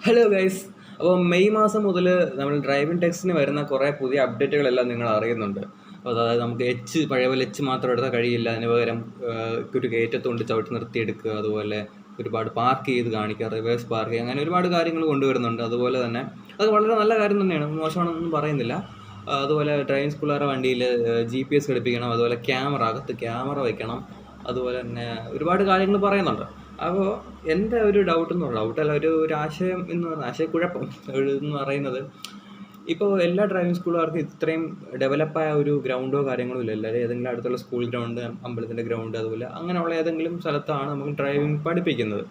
Hello guys. അപ്പോൾ May മാസം മുതൽ നമ്മൾ ഡ്രൈവിംഗ് ടെസ്റ്റിന് വരുന്ന കുറേ പുതിയ അപ്ഡേറ്റുകളെല്ലാം നിങ്ങൾ അറിയുന്നുണ്ട്. അപ്പോൾ അതായത് നമുക്ക് പഴയ പോലെ മാത്രം എടുത്താൽ കഴിയില്ല. അതിന് പകരം ഒരു കയറ്റത്തുകൊണ്ട് ചവിട്ടി നിർത്തിയെടുക്കുക, അതുപോലെ ഒരുപാട് പാർക്ക് ചെയ്ത് കാണിക്കുക, റിവേഴ്സ് പാർക്ക് ചെയ്യുക, അങ്ങനെ ഒരുപാട് കാര്യങ്ങൾ കൊണ്ടുവരുന്നുണ്ട്. അതുപോലെ തന്നെ അത് വളരെ നല്ല കാര്യം തന്നെയാണ്, മോശമാണെന്നൊന്നും പറയുന്നില്ല. അതുപോലെ ഡ്രൈവിംഗ് സ്കൂളുകാരുടെ വണ്ടിയിൽ GPS ഘടിപ്പിക്കണം, അതുപോലെ അകത്ത് ക്യാമറ വയ്ക്കണം, അതുപോലെ തന്നെ ഒരുപാട് കാര്യങ്ങൾ പറയുന്നുണ്ട്. അപ്പോൾ എൻ്റെ ഒരു ഡൗട്ടല്ല, ഒരു ആശയം ആശയക്കുഴപ്പം എന്ന് പറയുന്നത്, ഇപ്പോൾ എല്ലാ ഡ്രൈവിംഗ് സ്കൂളുകാർക്കും ഇത്രയും ഡെവലപ്പായ ഒരു ഗ്രൗണ്ടോ കാര്യങ്ങളോ ഇല്ല. എല്ലാവരും ഏതെങ്കിലും അടുത്തുള്ള സ്കൂൾ ഗ്രൗണ്ട്, അമ്പലത്തിൻ്റെ ഗ്രൗണ്ട്, അതുപോലെ അങ്ങനെയുള്ള ഏതെങ്കിലും സ്ഥലത്താണ് നമുക്ക് ഡ്രൈവിംഗ് പഠിപ്പിക്കുന്നത്.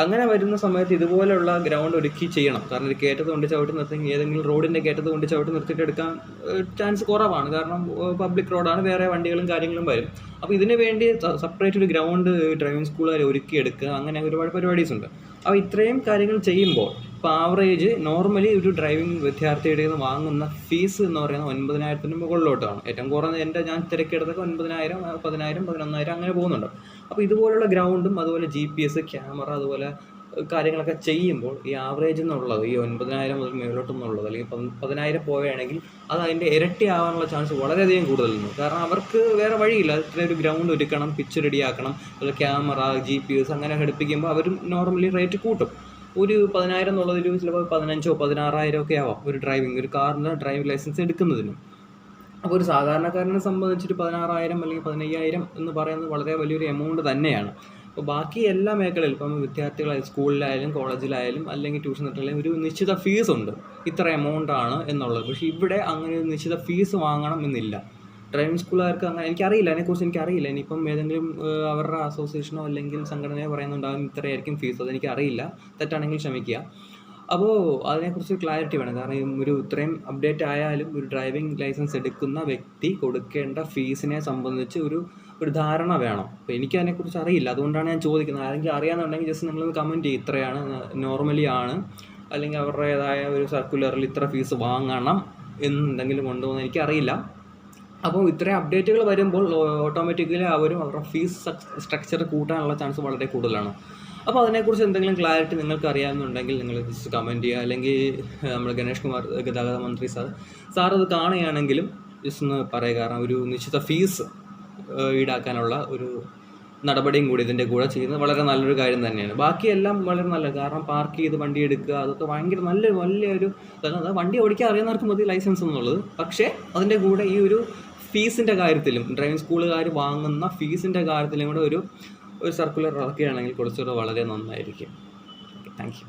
അങ്ങനെ വരുന്ന സമയത്ത് ഇതുപോലെയുള്ള ഗ്രൗണ്ട് ഒരുക്കി ചെയ്യണം. കാരണം ഒരു കയറ്റത്ത് കൊണ്ട് ചവിട്ടി നിർത്തി ഏതെങ്കിലും റോഡിൻ്റെ കയറ്റത്ത് കൊണ്ട് ചവിട്ടി നിർത്തിയിട്ട് എടുക്കാൻ ചാൻസ് കുറവാണ്. കാരണം പബ്ലിക് റോഡാണ്, വേറെ വണ്ടികളും കാര്യങ്ങളും വരും. അപ്പോൾ ഇതിന് വേണ്ടി സെപ്പറേറ്റ് ഒരു ഗ്രൗണ്ട് ഡ്രൈവിംഗ് സ്കൂളുകാർ ഒരുക്കിയെടുക്കുക, അങ്ങനെ ഒരുപാട് പരിപാടീസ് ഉണ്ട്. അപ്പോൾ ഇത്രയും കാര്യങ്ങൾ ചെയ്യുമ്പോൾ ഇപ്പോൾ ആവറേജ് നോർമലി ഒരു ഡ്രൈവിംഗ് വിദ്യാർത്ഥിയുടെ നിന്ന് വാങ്ങുന്ന ഫീസ് എന്ന് പറയുന്നത് 9,000-ന് മുകളിലോട്ടാണ്. ഏറ്റവും കുറഞ്ഞ ഞാൻ തിരക്കെടുത്തൊക്കെ 9,000, 10,000, 11,000 അങ്ങനെ പോകുന്നുണ്ട്. അപ്പോൾ ഇതുപോലുള്ള ഗ്രൗണ്ടും അതുപോലെ GPS, ക്യാമറ, അതുപോലെ കാര്യങ്ങളൊക്കെ ചെയ്യുമ്പോൾ ഈ ആവറേജ് എന്നുള്ളത് ഈ 9,000 മുതൽ മേലോട്ടെന്നുള്ളത്, അല്ലെങ്കിൽ 10,000 പോവുകയാണെങ്കിൽ അത് അതിൻ്റെ ഇരട്ടി ആവാനുള്ള ചാൻസ് വളരെയധികം കൂടുതലുണ്ട്. കാരണം അവർക്ക് വേറെ വഴിയില്ല. ഇത്രയും ഒരു ഗ്രൗണ്ട് ഒരുക്കണം, പിച്ച് റെഡിയാക്കണം, അതുപോലെ ക്യാമറ, GPS അങ്ങനെ ഘടിപ്പിക്കുമ്പോൾ അവരും നോർമലി റേറ്റ് കൂട്ടും. ഒരു 10,000 എന്നുള്ളതൊരു ചിലപ്പോൾ 15,000, 16,000 ഒക്കെ ആവാം ഒരു കാറിൻ്റെ ഡ്രൈവിംഗ് ലൈസൻസ് എടുക്കുന്നതിന്. അപ്പോൾ ഒരു സാധാരണക്കാരനെ സംബന്ധിച്ചൊരു 16,000 അല്ലെങ്കിൽ 15,000 എന്ന് പറയുന്നത് വളരെ വലിയൊരു എമൗണ്ട് തന്നെയാണ്. അപ്പോൾ ബാക്കി എല്ലാ മേഖലയിലും, ഇപ്പം വിദ്യാർത്ഥികളായാലും സ്കൂളിലായാലും കോളേജിലായാലും അല്ലെങ്കിൽ ട്യൂഷൻ സെൻ്ററിലായാലും ഒരു നിശ്ചിത ഫീസ് ഉണ്ട്, ഇത്ര എമൗണ്ടാണ് എന്നുള്ളത്. പക്ഷേ ഇവിടെ അങ്ങനെ ഒരു നിശ്ചിത ഫീസ് വാങ്ങണം എന്നില്ല. ഡ്രൈവിംഗ് സ്കൂളുകാർക്ക് അങ്ങനെ അതിനെക്കുറിച്ച് എനിക്കറിയില്ല. ഇനിയിപ്പം ഏതെങ്കിലും അവരുടെ അസോസിയേഷനോ അല്ലെങ്കിൽ സംഘടനയോ പറയുന്നുണ്ടാകും ഇത്രയായിരിക്കും ഫീസ്, അതെനിക്കറിയില്ല, തെറ്റാണെങ്കിൽ ക്ഷമിക്കുക. അപ്പോൾ അതിനെക്കുറിച്ച് ക്ലാരിറ്റി വേണം. കാരണം ഒരു ഇത്രയും അപ്ഡേറ്റ് ആയാലും ഒരു ഡ്രൈവിംഗ് ലൈസൻസ് എടുക്കുന്ന വ്യക്തി കൊടുക്കേണ്ട ഫീസിനെ സംബന്ധിച്ച് ഒരു ധാരണ വേണം. അപ്പോൾ എനിക്കതിനെക്കുറിച്ച് അറിയില്ല, അതുകൊണ്ടാണ് ഞാൻ ചോദിക്കുന്നത്. ആരെങ്കിലും അറിയാമെന്നുണ്ടെങ്കിൽ ജസ്റ്റ് നിങ്ങളൊന്ന് കമൻറ്റ് ചെയ്യും, ഇത്രയാണ് നോർമലി ആണ്, അല്ലെങ്കിൽ അവരുടേതായ ഒരു സർക്കുലറിൽ ഇത്ര ഫീസ് വാങ്ങണം എന്നുണ്ടെങ്കിലും കൊണ്ടുപോകുന്നത് എനിക്കറിയില്ല. അപ്പോൾ ഇത്രയും അപ്ഡേറ്റുകൾ വരുമ്പോൾ ഓട്ടോമാറ്റിക്കലി അവരും അവരുടെ ഫീസ് സ്ട്രക്ചർ കൂട്ടാനുള്ള ചാൻസ് വളരെ കൂടുതലാണ്. അപ്പോൾ അതിനെക്കുറിച്ച് എന്തെങ്കിലും ക്ലാരിറ്റി നിങ്ങൾക്ക് അറിയാമെന്നുണ്ടെങ്കിൽ നിങ്ങൾ ജസ്റ്റ് കമൻറ്റ് ചെയ്യുക. അല്ലെങ്കിൽ നമ്മൾ ഗണേഷ് കുമാർ ഗതാഗത മന്ത്രി സാർ അത് കാണുകയാണെങ്കിലും ജസ്റ്റ് ഒന്ന് പറയുക. കാരണം ഒരു നിശ്ചിത ഫീസ് ഈടാക്കാനുള്ള ഒരു നടപടിയും കൂടി ഇതിൻ്റെ കൂടെ ചെയ്യുന്നത് വളരെ നല്ലൊരു കാര്യം തന്നെയാണ്. ബാക്കിയെല്ലാം വളരെ നല്ലത്. കാരണം പാർക്ക് ചെയ്ത് വണ്ടി എടുക്കുക, അതൊക്കെ ഭയങ്കര വലിയൊരു വണ്ടി ഓടിക്കാൻ അറിയുന്നവർക്ക് മതി ലൈസൻസ് എന്നുള്ളത്. പക്ഷേ അതിൻ്റെ കൂടെ ഈ ഒരു ഫീസിൻ്റെ കാര്യത്തിലും, ഡ്രൈവിംഗ് സ്കൂളുകാർ വാങ്ങുന്ന ഫീസിൻ്റെ കാര്യത്തിലും കൂടെ ഒരു സർക്കുലർ ഇറക്കുകയാണെങ്കിൽ കുറച്ചുകൂടെ വളരെ നന്നായിരിക്കും. Thank you.